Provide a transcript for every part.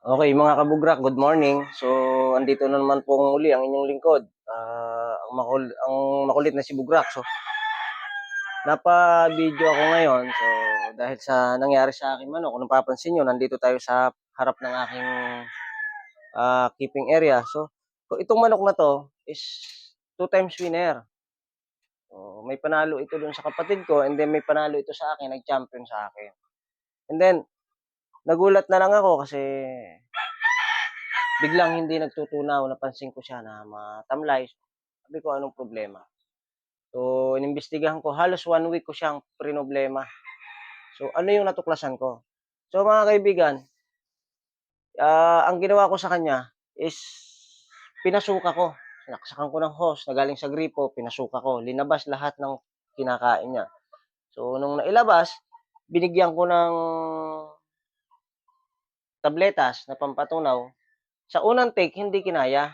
Okay, mga kabugrak, good morning. So, andito na naman po muli ang inyong lingkod. Ang makulit na si Bugrak. So, napa-video ako ngayon. So, dahil sa nangyari sa akin manok, kung napapansin nyo, nandito tayo sa harap ng aking keeping area. So, itong manok na to is 2 times winner. So, may panalo ito dun sa kapatid ko and then may panalo ito sa akin, nag-champion sa akin. And then, nagulat na lang ako kasi biglang hindi nagtutunaw, napansin ko siya na matamlay. Sabi ko, anong problema? So, inimbestigahan ko, halos 1 week ko siyang problema. So, ano yung natuklasan ko? So, mga kaibigan, ang ginawa ko sa kanya is pinasuka ko. Sinaksakan ko ng hose na galing sa gripo, pinasuka ko. Linabas lahat ng kinakain niya. So, nung nailabas, binigyan ko ng tabletas na pampatunaw. Sa unang take, hindi kinaya.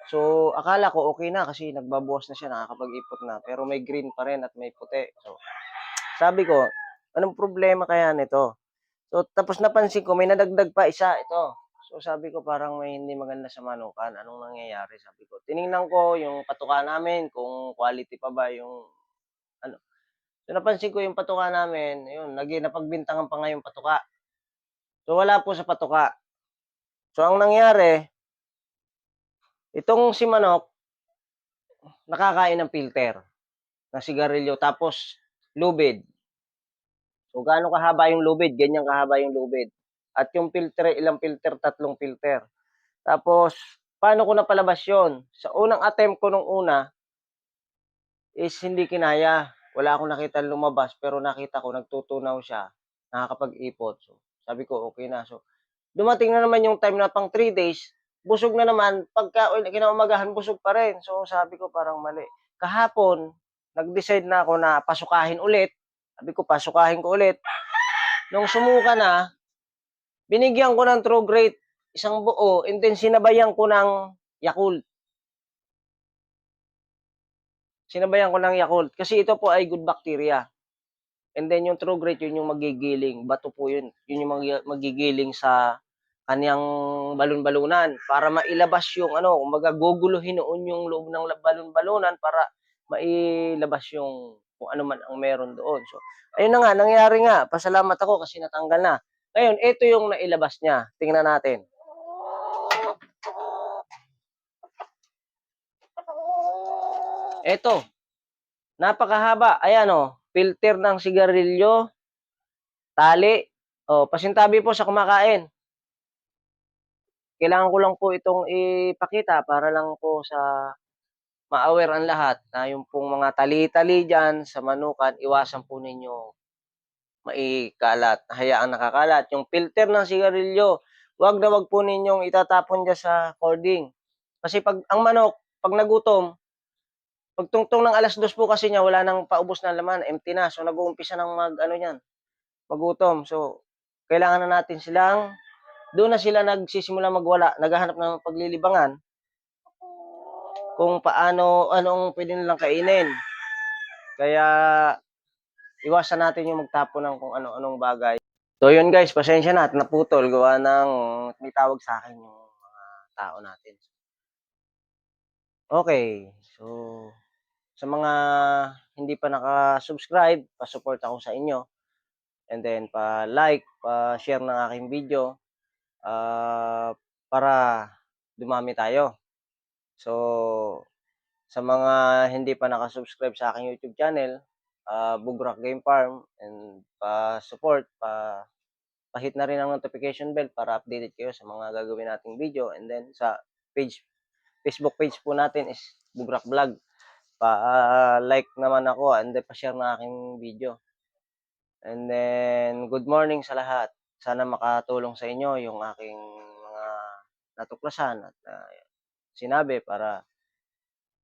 So, akala ko okay na kasi nagbabawas na siya, nakakapag-ipot na. Pero may green pa rin at may puti. So, sabi ko, anong problema kaya nito? So, tapos napansin ko, may nadagdag pa isa ito. So, sabi ko, parang may hindi maganda sa manukan. Anong nangyayari? Sabi ko, tiningnan ko yung patuka namin, kung quality pa ba yung, ano. So, napansin ko yung patuka namin, yun, napagbintangan pa nga yung patuka. So, wala po sa patuka. So, ang nangyari, itong si manok, nakakain ng filter na sigarilyo, tapos lubid. So, gaano kahaba yung lubid? Ganyan kahaba yung lubid. At yung filter, ilang filter? 3 filter. Tapos, paano ko napalabas yun? Sa unang attempt ko nung una, is hindi kinaya. Wala akong nakita lumabas, pero nakita ko, nagtutunaw siya. Nakakapag-ipot. So, sabi ko, okay na. So, dumating na naman yung time na pang 3 days, busog na naman. Pagka kinaumagahan, busog pa rin. So, sabi ko, parang mali. Kahapon, nag-decide na ako na pasukahin ulit. Sabi ko, pasukahin ko ulit. Nung sumuka na, binigyan ko ng True Great, isang buo, and then sinabayan ko ng Yakult. Sinabayan ko ng Yakult. Kasi ito po ay good bacteria. And then yung True Great, yun yung magigiling. Bato po yun. Yun yung magigiling sa kanyang balon-balunan para mailabas yung kumbaga guguluhin noon yung loob ng balon-balunan para mailabas yung kung ano man ang meron doon. So, ayun na nga, nangyari nga. Pasalamat ako kasi natanggal na. Ngayon, ito yung nailabas niya. Tingnan natin. Ito, napakahaba. Ayan filter ng sigarilyo, tali. Pasintabi po sa kumakain. Kailangan ko lang po itong ipakita para lang po sa ma-aware ang lahat na yung pong mga tali-tali dyan sa manukan, iwasan po ninyo maikalat, hayaang nakakalat. Yung filter ng sigarilyo, wag na wag po ninyong itatapon dyan sa cording. Kasi pag ang manok, pag nagutom, pagtungtong ng 2:00 po kasi niya, wala nang paubos na laman, empty na. So, nag-uumpisa ng magutom. So, kailangan na natin doon na sila nagsisimula magwala, naghahanap ng paglilibangan kung anong pwede nilang kainin. Kaya, iwasan natin yung magtapon ng kung ano-anong bagay. So, yun guys, pasensya na at naputol. Gawa ng may tawag sa akin yung mga tao natin. Okay, so, sa mga hindi pa naka-subscribe, pa-support ako sa inyo. And then, pa-like, pa-share ng aking video para dumami tayo. So, sa mga hindi pa naka-subscribe sa aking YouTube channel, Bugrak Game Farm, and pa-support, pa-hit na rin ang notification bell para updated kayo sa mga gagawin nating video. And then, sa Facebook page po natin is Bugrak Vlog. Pa-like naman ako and then pa-share ng aking video. And then, good morning sa lahat. Sana makatulong sa inyo yung aking mga natuklasan at sinabi para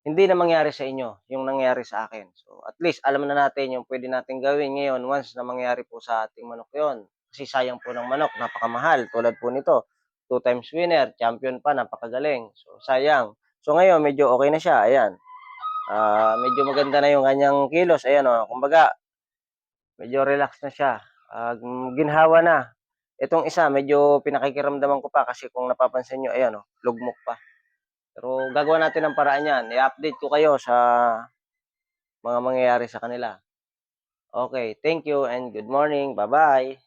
hindi na mangyari sa inyo yung nangyari sa akin. So, at least alam na natin yung pwede natin gawin ngayon once na mangyari po sa ating manok yon. Kasi sayang po ng manok, napakamahal. Tulad po nito, 2 times winner, champion pa, napakagaling. So, sayang. So, ngayon, medyo okay na siya. Ayan. Medyo maganda na yung kanyang kilos. Ayan kumbaga, medyo relax na siya. Ginhawa na. Itong isa medyo pinakikiramdaman ko pa kasi kung napapansin niyo ayan, oh, lugmok pa. Pero gagawa natin ng paraan 'yan, i-update ko kayo sa mga mangyayari sa kanila. Okay, thank you and good morning. Bye-bye.